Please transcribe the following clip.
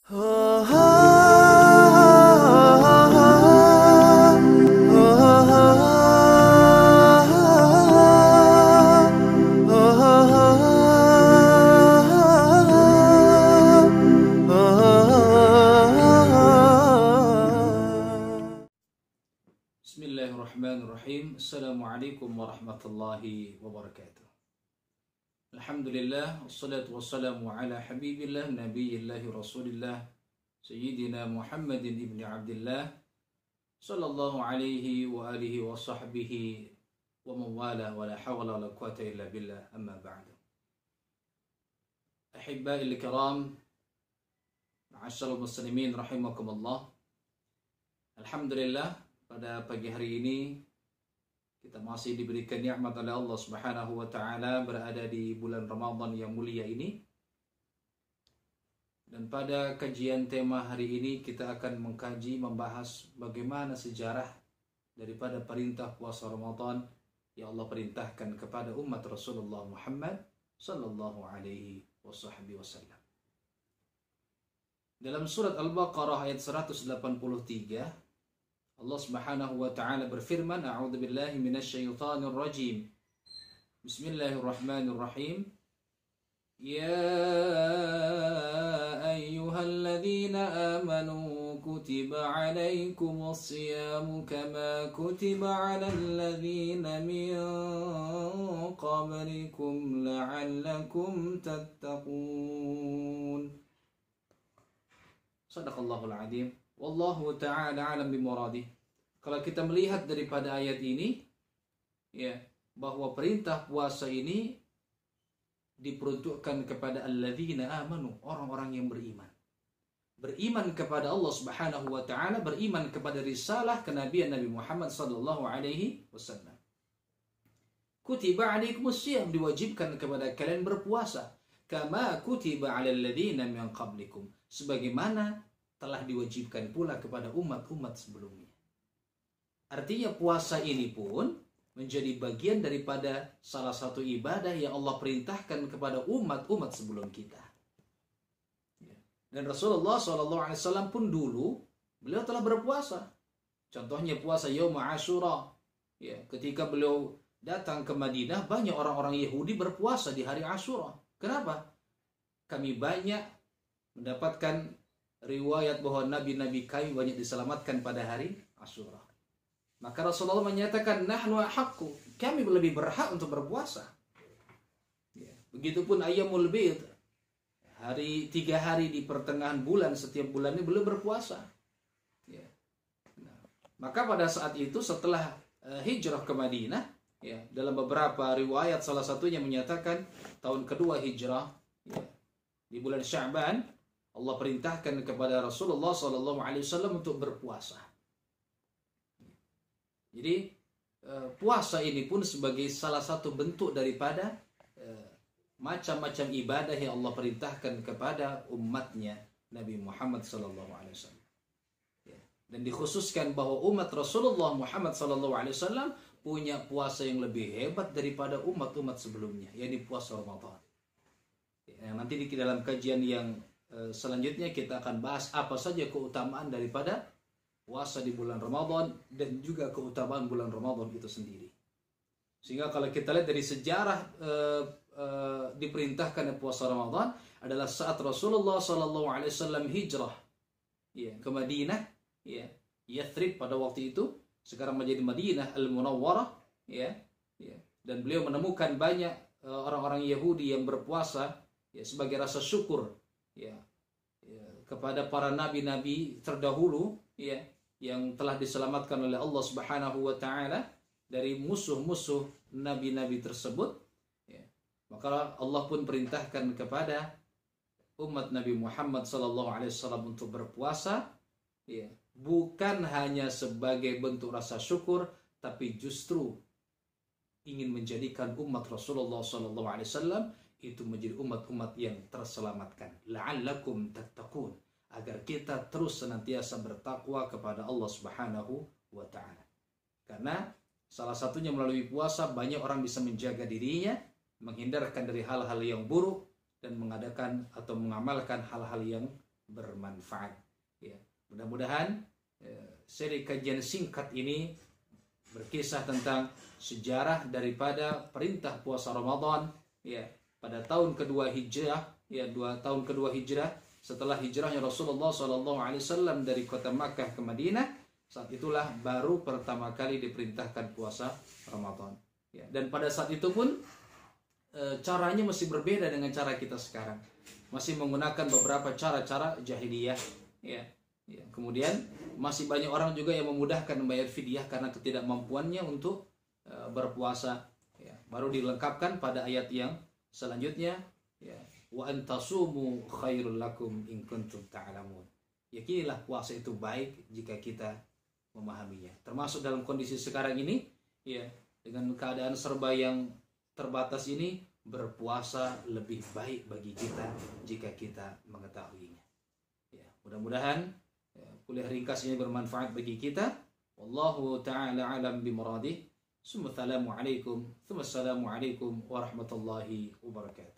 Bismillahirrahmanirrahim. Assalamualaikum warahmatullahi wabarakatuh. Alhamdulillah, wassalatu wassalamu ala habibillah, nabiyillahi rasulillah, Sayyidina Muhammadin ibni Abdillah, sallallahu alaihi wa alihi wa sahbihi wa mawala wa la hawla wa la quwata illa billah, amma ba'du. Ahibba'il kiram, ma'asyarul muslimin rahimakumullah. Alhamdulillah, pada pagi hari ini kita masih diberikan nikmat oleh Allah Subhanahu wa taala berada di bulan Ramadan yang mulia ini. Dan pada kajian tema hari ini kita akan mengkaji membahas bagaimana sejarah daripada perintah puasa Ramadan yang Allah perintahkan kepada umat Rasulullah Muhammad sallallahu alaihi wasallam. Dalam surat Al-Baqarah ayat 183 Allah Subhanahu wa taala berfirman, A'udzu billahi minasyaitonir rajim. Bismillahirrahmanirrahim. Ya ayyuhalladzina amanu kutiba 'alaikumus shiyamu kama kutiba 'alal ladzina min qablikum la'allakum tattaqun. Shadaqallahul 'adzim. Wallahu ta'ala alam bimuradih. Kalau kita melihat daripada ayat ini, ya, bahwa perintah puasa ini diperuntukkan kepada alladzina amanu, orang-orang yang beriman. Beriman kepada Allah Subhanahu wa taala, beriman kepada risalah kenabian Nabi Muhammad sallallahu alaihi wasallam. Kutiba 'alaikumus syiyam, diwajibkan kepada kalian berpuasa, kama kutiba 'alal ladzina min qablikum, sebagaimana telah diwajibkan pula kepada umat-umat sebelumnya. Artinya puasa ini pun menjadi bagian daripada salah satu ibadah yang Allah perintahkan kepada umat-umat sebelum kita. Dan Rasulullah SAW pun dulu beliau telah berpuasa. Contohnya puasa Yaum Ashura. Ya, ketika beliau datang ke Madinah, banyak orang-orang Yahudi berpuasa di hari Ashura. Kenapa? Kami banyak mendapatkan riwayat bahwa nabi-nabi kami banyak diselamatkan pada hari Ashura. Maka Rasulullah menyatakan, nahnu ahaqqu, kami lebih berhak untuk berpuasa. Ya. Begitupun Ayyamul Bid, 3 hari di pertengahan bulan, setiap bulan ini beliau berpuasa. Ya. Nah, maka pada saat itu setelah hijrah ke Madinah, ya, dalam beberapa riwayat salah satunya menyatakan tahun kedua hijrah, ya, di bulan Sya'ban, Allah perintahkan kepada Rasulullah SAW untuk berpuasa. Jadi puasa ini pun sebagai salah satu bentuk daripada macam-macam ibadah yang Allah perintahkan kepada umatnya Nabi Muhammad SAW. Dan dikhususkan bahwa umat Rasulullah Muhammad SAW punya puasa yang lebih hebat daripada umat-umat sebelumnya, yaitu puasa Ramadan. Nanti di dalam kajian yang selanjutnya kita akan bahas apa saja keutamaan daripada puasa di bulan Ramadan dan juga keutamaan bulan Ramadan itu sendiri. Sehingga kalau kita lihat dari sejarah diperintahkan puasa Ramadan adalah saat Rasulullah SAW hijrah, ya, ke Madinah, ya, Yathrib pada waktu itu, sekarang menjadi Madinah Al-Munawwarah, ya, ya, dan beliau menemukan banyak orang-orang Yahudi yang berpuasa, ya, sebagai rasa syukur, ya, kepada para nabi-nabi terdahulu, ya, yang telah diselamatkan oleh Allah Subhanahu wa taala dari musuh-musuh nabi-nabi tersebut, ya. Maka Allah pun perintahkan kepada umat Nabi Muhammad SAW untuk berpuasa, ya, bukan hanya sebagai bentuk rasa syukur, tapi justru ingin menjadikan umat Rasulullah SAW itu menjadi umat-umat yang terselamatkan. La'allakum tattaqun, agar kita terus senantiasa bertakwa kepada Allah Subhanahu wa taala. Karena salah satunya melalui puasa banyak orang bisa menjaga dirinya, menghindarkan dari hal-hal yang buruk dan mengadakan atau mengamalkan hal-hal yang bermanfaat. Ya, mudah-mudahan seri kajian singkat ini berkisah tentang sejarah daripada perintah puasa Ramadan ya pada tahun kedua Hijrah, ya 2 tahun kedua Hijrah setelah hijrahnya Rasulullah SAW dari kota Makkah ke Madinah. Saat itulah baru pertama kali diperintahkan puasa Ramadan. Ya, dan pada saat itu pun caranya masih berbeda dengan cara kita sekarang. Masih menggunakan beberapa cara-cara jahiliyah. Ya. Ya. Kemudian masih banyak orang juga yang memudahkan membayar fidyah karena ketidakmampuannya untuk berpuasa. Ya. Baru dilengkapkan pada ayat yang selanjutnya. Ya. Wa antasumu khairul lakum in kuntum ta'lamun. Yakinilah puasa itu baik jika kita memahaminya. Termasuk dalam kondisi sekarang ini, ya, dengan keadaan serba yang terbatas ini, berpuasa lebih baik bagi kita jika kita mengetahuinya. Ya, mudah-mudahan kuliah ringkas ini bermanfaat bagi kita. Wallahu ta'ala alam bimuradih. Assalamualaikum warahmatullahi wabarakatuh.